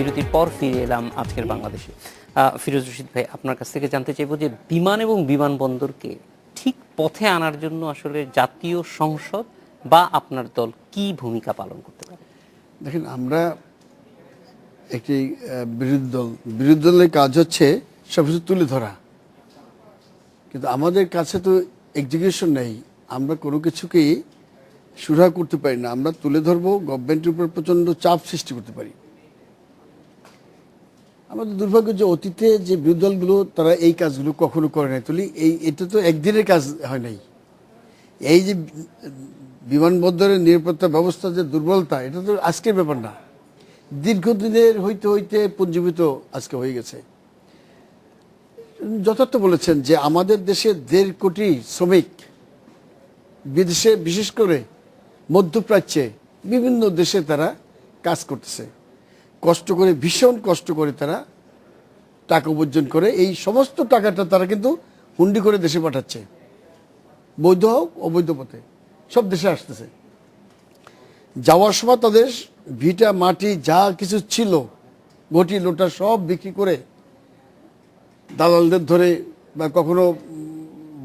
বিরতির পর ফিরে এলাম আজকের বাংলাদেশে। ফিরোজ রশিদ ভাই, আপনার কাছ থেকে জানতে চাইবো যে বিমান এবং বিমানবন্দরকে ঠিক পথে আনার জন্য আসলে জাতীয় সংসদ বা আপনার দল কি ভূমিকা পালন করতে পারে? দেখেন, আমরা একটি বিরোধী দলের কাজ হচ্ছে সব কিছু তুলে ধরা, কিন্তু আমাদের কাছে তো এক্সিকিউশন নেই। আমরা কোনো কিছুকেই সুরাহা করতে পারি না। আমরা তুলে ধরবো, গভর্নমেন্টের উপর প্রচণ্ড চাপ সৃষ্টি করতে পারি। আমাদের দুর্ভাগ্য যে অতীতে যে বিরোধী দলগুলো তারা এই কাজগুলো কখনো করে নাই। এটা তো একদিনের কাজ হয় নাই। এই যে বিমানবন্দরের নিরাপত্তা ব্যবস্থা যে দুর্বলতা, এটা তো আজকের ব্যাপার না, দীর্ঘদিনের হইতে হইতে পুঞ্জীভূত আজকে হয়ে গেছে। যথার্থ বলেছেন যে আমাদের দেশে 1.5 কোটি শ্রমিক বিদেশে, বিশেষ করে মধ্যপ্রাচ্যে বিভিন্ন দেশে তারা কাজ করতেছে, কষ্ট করে, ভীষণ কষ্ট করে তারা টাকা উপার্জন করে। এই সমস্ত টাকাটা তারা কিন্তু হুন্ডি করে দেশে পাঠাচ্ছে, বৈধ হোক অবৈধ পথে সব দেশে আসতেছে। যাওয়ার সময় তাদের ভিটা মাটি যা কিছু ছিল, ঘটি লোটা সব বিক্রি করে, দালালদের ধরে বা কখনো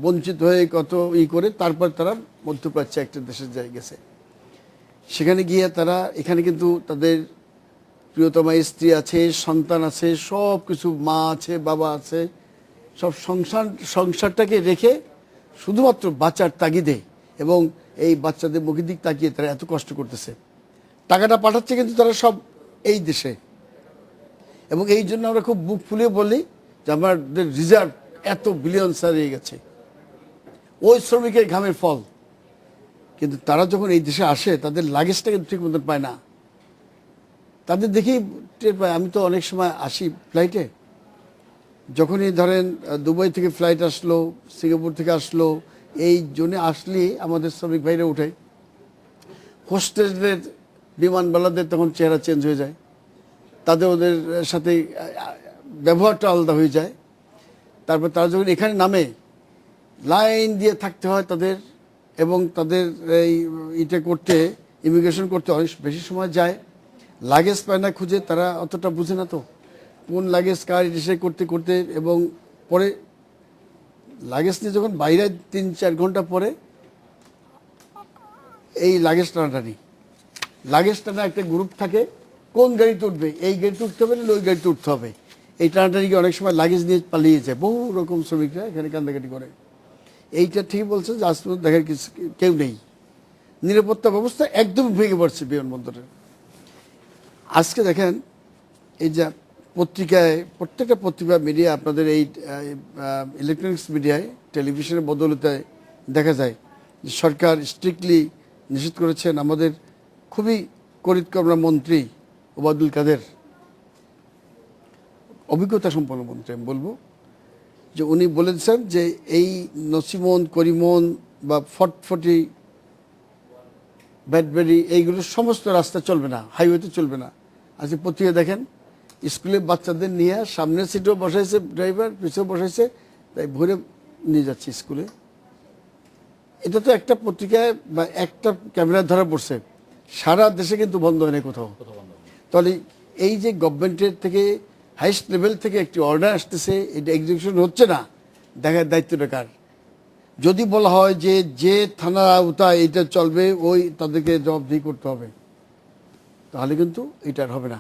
বঞ্চিত হয়ে কত করে তারপর তারা মধ্যপ্রাচ্যে একটা দেশের জায়গায় গেছে। সেখানে গিয়ে তারা এখানে কিন্তু তাদের প্রিয়তমা স্ত্রী আছে, সন্তান আছে, সব কিছু, মা আছে, বাবা আছে, সব সংসারটাকে রেখে শুধুমাত্র বাচ্চার তাগিদে এবং এই বাচ্চাদের মুখের দিক তাকিয়ে তারা এত কষ্ট করতেছে। টাকাটা পাঠাচ্ছে কিন্তু তারা সব এই দেশে। এবং এই জন্য আমরা খুব বুক ফুলিয়ে বলি যে আমাদের রিজার্ভ এত বিলিয়ন হারিয়ে গেছে, ওই শ্রমিকের ঘামের ফল। কিন্তু তারা যখন এই দেশে আসে তাদের লাগেজটা কিন্তু ঠিক মতন পায় না। তাদের দেখেই টের পায়। আমি তো অনেক সময় আসি ফ্লাইটে, যখনই ধরেন দুবাই থেকে ফ্লাইট আসলো, সিঙ্গাপুর থেকে আসলো, এই জন্যে আসলে আমাদের শ্রমিক ভাইরা উঠে, হোস্টেলের বিমানবালাদের তখন চেহারা চেঞ্জ হয়ে যায়, ওদের সাথে ব্যবহারটা আলাদা হয়ে যায়। তারপর তারা যখন এখানে নামে, লাইন দিয়ে থাকতে হয় তাদের, এবং তাদের এটা করতে, ইমিগ্রেশন করতে অনেক বেশি সময় যায়। লাগেজ পায় না খুঁজে, তারা অতটা বুঝে না তো কোন লাগেজ কার এসে করতে করতে, এবং পরে লাগেজ নিয়ে যখন বাইরে 3-4 ঘন্টা পরে এই লাগেজ টানাটানি, লাগেজ টানা একটা গ্রুপ থাকে, কোন গাড়িতে উঠবে, এই গাড়িতে উঠতে হবে না ওই গাড়িতে উঠতে হবে, এই টানাটানিকে অনেক সময় লাগেজ নিয়ে পালিয়ে যায়। বহু রকম শ্রমিকরা এখানে কান্দাকাটি করে। এইটা ঠিক বলছে যে আজ পর্যন্ত দেখার কেউ নেই। নিরাপত্তা ব্যবস্থা একদম ভেঙে পড়ছে বিমানবন্দরের। আজকে দেখেন, এই যে পত্রিকায়, প্রত্যেকটা পত্রিকা, মিডিয়া, আপনাদের এই ইলেকট্রনিক্স মিডিয়ায়, টেলিভিশনের বদলতে দেখা যায় যে সরকার স্ট্রিক্টলি নিষেধ করেছেন। আমাদের খুবই করিতকর্মা মন্ত্রী ওবায়দুল কাদের, অভিজ্ঞতা সম্পন্ন মন্ত্রী আমি বলবো, যে উনি বলেছেন যে এই নসিমন, করিমন বা ফটফটি, ব্যাডবেরি, এইগুলো সমস্ত রাস্তা চলবে না, হাইওয়েতে চলবে না। আজকে পত্রিকা দেখেন, স্কুলে বাচ্চাদের নিয়ে সামনের সিটেও বসাইছে ড্রাইভার, পিছেও বসাইছে, তাই ভরে নিয়ে যাচ্ছে স্কুলে। এটা তো একটা পত্রিকায় বা একটা ক্যামেরা ধরা পড়ছে, সারা দেশে কিন্তু বন্ধ হয় না কোথাও। তাহলে এই যে গভর্নমেন্টের থেকে হাইস্ট লেভেল থেকে একটি অর্ডার আসতেছে, এটা এক্সিকিউশন হচ্ছে না, দেখার দায়িত্বটা কার? যদি বলা হয় যে যে থানার আওতায় এটা চলবে ওই তাদেরকে জবাবদিহি করতে হবে, তাহলে কিন্তু এটা আর হবে না।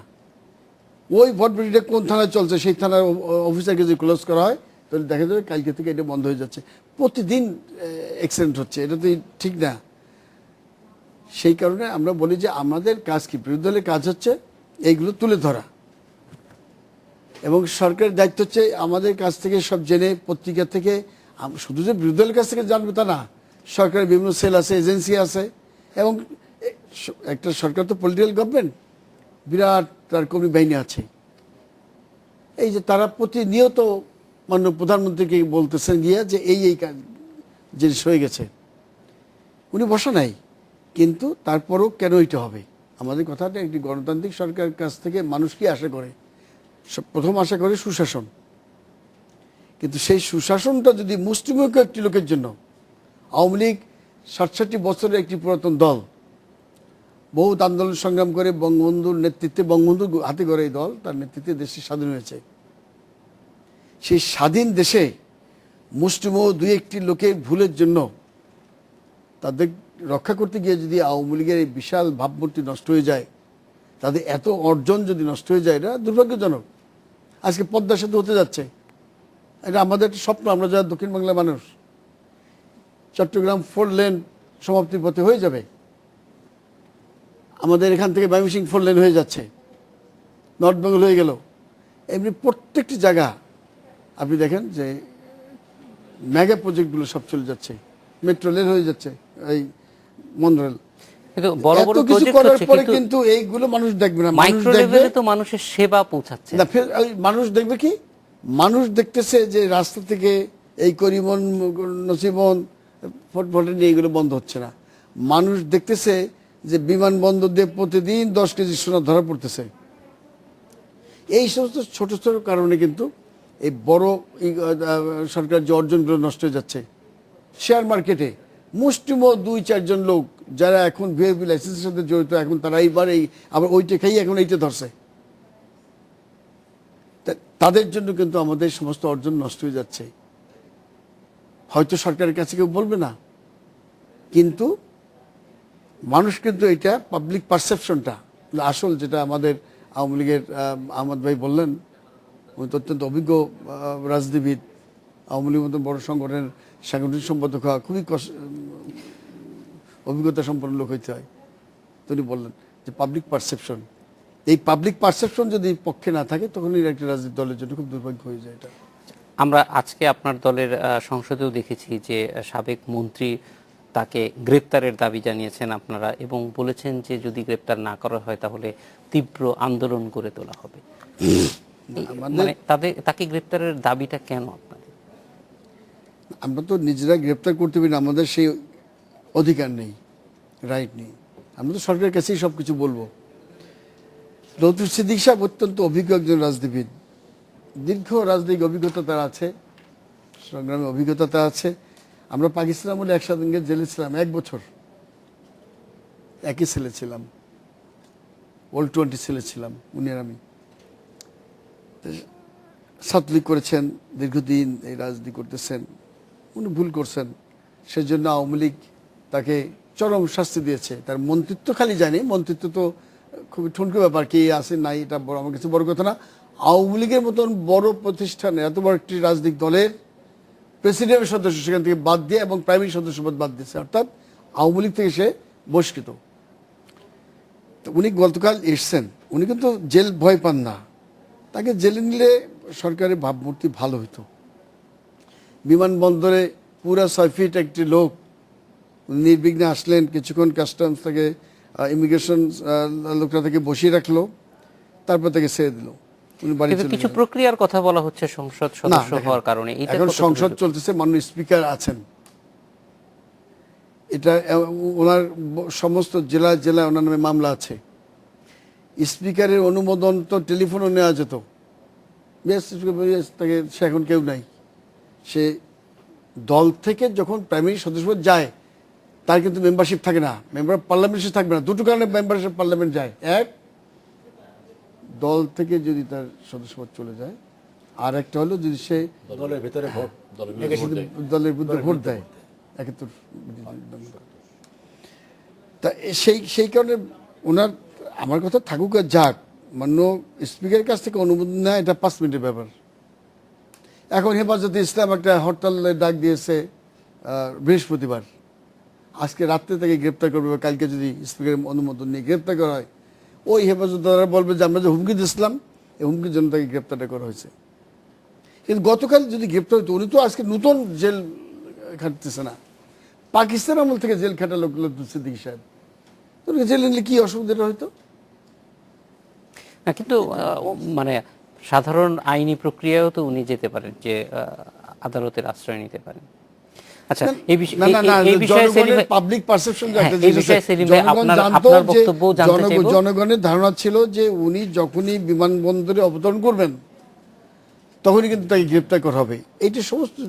ওই ভটভটিটা কোন থানায় চলছে সেই থানার অফিসারকে যদি ক্লোজ করা হয়, তাহলে দেখা যাবে কালকে থেকে এটা বন্ধ হয়ে যাচ্ছে। প্রতিদিন অ্যাক্সিডেন্ট হচ্ছে, এটা তো ঠিক না। সেই কারণে আমরা বলি যে আমাদের কাজ কি, বিরোধী দলের কাজ হচ্ছে এইগুলো তুলে ধরা, এবং সরকারের দায়িত্ব হচ্ছে আমাদের কাছ থেকে সব জেনে, পত্রিকা থেকে, শুধু যে বিরোধী দলের কাছ থেকে জানবে তা না, সরকারের বিভিন্ন সেল আছে, এজেন্সি আছে, এবং একটা সরকার তো পলিটিক্যাল গভর্নমেন্ট, বিরাট তার কর্মী বাহিনী আছে। এই যে তারা প্রতিনিয়ত মাননীয় প্রধানমন্ত্রীকে বলতেছেন গিয়া যে এই কাজ জিনিস হয়ে গেছে, উনি বসা নাই, কিন্তু তারপরও কেন এটা হবে? আমাদের কথাটা, একটি গণতান্ত্রিক সরকারের কাছ থেকে মানুষ কি আশা করে? প্রথম আশা করে সুশাসন। কিন্তু সেই সুশাসনটা যদি মুষ্টিমেয় একটি লোকের জন্য, আওয়ামী লীগ ৬৭ বছরের একটি পুরাতন দল, বহুত আন্দোলন সংগ্রাম করে বঙ্গবন্ধুর নেতৃত্বে, বঙ্গবন্ধুর হাতে গড়ে এই দল, তার নেতৃত্বে দেশটি স্বাধীন হয়েছে। সেই স্বাধীন দেশে মুষ্টিমেয় দুই একটি লোকের ভুলের জন্য তাদের রক্ষা করতে গিয়ে যদি আওয়ামী লীগের এই বিশাল ভাবমূর্তি নষ্ট হয়ে যায়, তাদের এত অর্জন যদি নষ্ট হয়ে যায়, এটা দুর্ভাগ্যজনক। আজকে পদ্মা সেতু হতে যাচ্ছে, এটা আমাদের একটা স্বপ্ন, আমরা যারা দক্ষিণ বাংলার মানুষ। চট্টগ্রাম 4 লেন সমাপ্তির পথে হয়ে যাবে, আমাদের এখান থেকে ময়মনসিংহ 4 লেন হয়ে যাচ্ছে, নর্থ বেঙ্গল হয়ে গেল। এমনি প্রত্যেকটি জায়গা আপনি দেখেন যে মেগা প্রজেক্টগুলো সব চলে যাচ্ছে, মেট্রো রেল হয়ে যাচ্ছে, এই মনোরেল। কিন্তু বড় বড় এত কিছু প্রজেক্ট করার হচ্ছে, পরে কিন্তু কিন্তু এইগুলো মানুষ দেখবে না। মানুষ মাইক্রো দেখবে লেভেলে তো মানুষের সেবা পৌঁছাচ্ছে না, ফের ওই মানুষ দেখবে কি, মানুষ দেখতেছে যে রাস্তা থেকে এই করিমন, নসিমন, ফটফটে নিয়ে এইগুলো বন্ধ হচ্ছে না। মানুষ দেখতেছে যে বিমানবন্দর দিয়ে প্রতিদিন 10 কেজি সোনা ধরা পড়তেছে। এই সমস্ত ছোট ছোট কারণে কিন্তু এই বড় সরকার যে অর্জনগুলো নষ্ট হয়ে যাচ্ছে। শেয়ার মার্কেটে মুষ্টিমেয় 2-4 জন লোক যারা এখন ভিআইপি লাইসেন্সের সাথে জড়িত, এখন তারা এইবার এই আবার ওইটা খাই এখন এইটা ধরছে। তাদের জন্য কিন্তু আমাদের সমস্ত অর্জন নষ্ট হয়ে যাচ্ছে। হয়তো সরকারের কাছে কেউ বলবে না, কিন্তু মানুষ কিন্তু এটা পাবলিক পারসেপশনটা আসল, যেটা আমাদের আওয়ামী লীগের আহমদ ভাই বললেন, উনি তো অত্যন্ত অভিজ্ঞ রাজনীতিবিদ, আওয়ামী লীগের মতন বড় সংগঠনের সাংগঠনিক সম্পাদক হওয়া খুবই অভিজ্ঞতা সম্পন্ন লোক হইতে হয়। তিনি বললেন যে পাবলিক পারসেপশন, এই পাবলিক পারসেপশন যদি পক্ষে না থাকে, তখন এই একটা রাজনৈতিক দলের জন্য খুব দুর্ভাগ্য হয়ে যায় এটা। আমরা আজকে আপনার দলের সংসদেও দেখেছি যে সাবেক মন্ত্রী তাকে গ্রেপ্তারের দাবি জানিয়েছেন আপনারা, এবং বলেছেন যে যদি গ্রেপ্তার না করা হয় তাহলে তীব্র আন্দোলন গড়ে তোলা হবে। মানে তাকে গ্রেপ্তারের দাবিটা কেন আপনাদের? আমরা তো নিজেরা গ্রেপ্তার করতে পারি না, আমাদের সেই অধিকার নেই, রাইট নেই। আমরা তো সরকারের কাছেই সব কিছু বলবো। লতিফ সিদ্দিক সাহেব অত্যন্ত অভিজ্ঞ একজন রাজনীতিবিদ, দীর্ঘ রাজনৈতিক অভিজ্ঞতা তার আছে, সংগ্রামে অভিজ্ঞতা তার আছে। আমরা পাকিস্তান আমলে একসাথে জেলে ছিলাম 1 বছর, একই ছেলে ছিলাম, ওল্ড 20 ছেলে ছিলাম উনি আর আমি। ছাত্রলীগ করেছেন দীর্ঘদিন, এই রাজনীতি করতেছেন, উনি ভুল করছেন, সেজন্য আওয়ামী লীগ তাকে চরম শাস্তি দিয়েছে। তার মন্ত্রিত্ব খালি জানি, মন্ত্রিত্ব তো খুবই ঠুনকো ব্যাপার, কে আছে নাই এটা বড় আমার কাছে বড় কথা না। আওয়ামী লীগের মতন বড় প্রতিষ্ঠানে এত বড় একটি রাজনৈতিক দলের প্রেসিডেন্টের সদস্য সেখান থেকে বাদ দিয়ে এবং প্রাইমারি সদস্যপদ বাদ দিয়েছে, অর্থাৎ আওয়ামী লীগ থেকে সে বহিষ্কৃত। তো উনি গতকাল এসছেন, উনি কিন্তু জেল ভয় পান না। তাকে জেলে নিলে সরকারের ভাবমূর্তি ভালো হতো। বিমানবন্দরে পুরা 6 ফিট একটি লোক নির্বিঘ্নে আসলেন, কিছুক্ষণ কাস্টমস থেকে ইমিগ্রেশন লোকটা থেকে বসিয়ে রাখলো, তারপর তাকে ছেড়ে দিল, উনি বাড়ি চলে কিছু গেলেন। প্রক্রিয়ার কথা বলা হচ্ছে সংসদ সদস্য হওয়ার কারণে। এখন সংসদ চলতেছে, মাননীয় স্পিকার আছেন, এটা ওনার সমস্ত জেলায় জেলায় ওনার নামে মামলা আছে। স্পিকারের অনুমোদন তো টেলিফোনও নেওয়া যেত, তাকে সে এখন কেউ নাই। সে দল থেকে যখন প্রাইমারি সদস্যপদ যায়, তার কিন্তু মেম্বারশিপ থাকে না, মেম্বার পার্লামেন্টে থাকবে না। দুটো কারণে মেম্বারশিপ পার্লামেন্ট যায়, এক দল থেকে যদি তার সদস্যপদ চলে যায়, আর একটা হলো যদি সে দলের ভিতরে ভোট, দলের বিরুদ্ধে ভোট দেয়, 71। তা সেই কারণে ওনার, আমার কথা থাকুক আর যাক, মান্য স্পিকারের কাছ থেকে অনুমোদন নেয়, এটা 5 মিনিটের ব্যাপার। এখন হেফাজতে ইসলাম একটা হরতালের ডাক দিয়েছে বৃহস্পতিবার, আজকে রাত্রে তাকে গ্রেপ্তার করবে, কালকে যদি স্পিকারের অনুমোদন নিয়ে গ্রেপ্তার করা হয়, ওই হেফাজতদাররা বলবে যে আমরা যে হুমকি দিয়েছিলাম, এই হুমকির জন্য তাকে গ্রেপ্তারটা করা হয়েছে। কিন্তু গতকাল যদি গ্রেপ্তার হতো, উনি তো আজকে নতুন জেল খাটতেছে না, পাকিস্তান আমল থেকে জেল খাটা লোক সিদ্দিক সাহেব, জেলে নিলে কি অসুবিধাটা হয়তো। কিন্তু মানে সাধারণ আইনি প্রক্রিয়াও তো উনি যেতে পারেন, যে আদালতের আশ্রয় নিতে পারেন। আচ্ছা, এই বিষয়ে জনগণের ধারণা ছিল যে উনি যখনই বিমানবন্দরে অবতরণ করবেন তখনই কিন্তু তাকে গ্রেপ্তার করা হবে, এইটা সমস্ত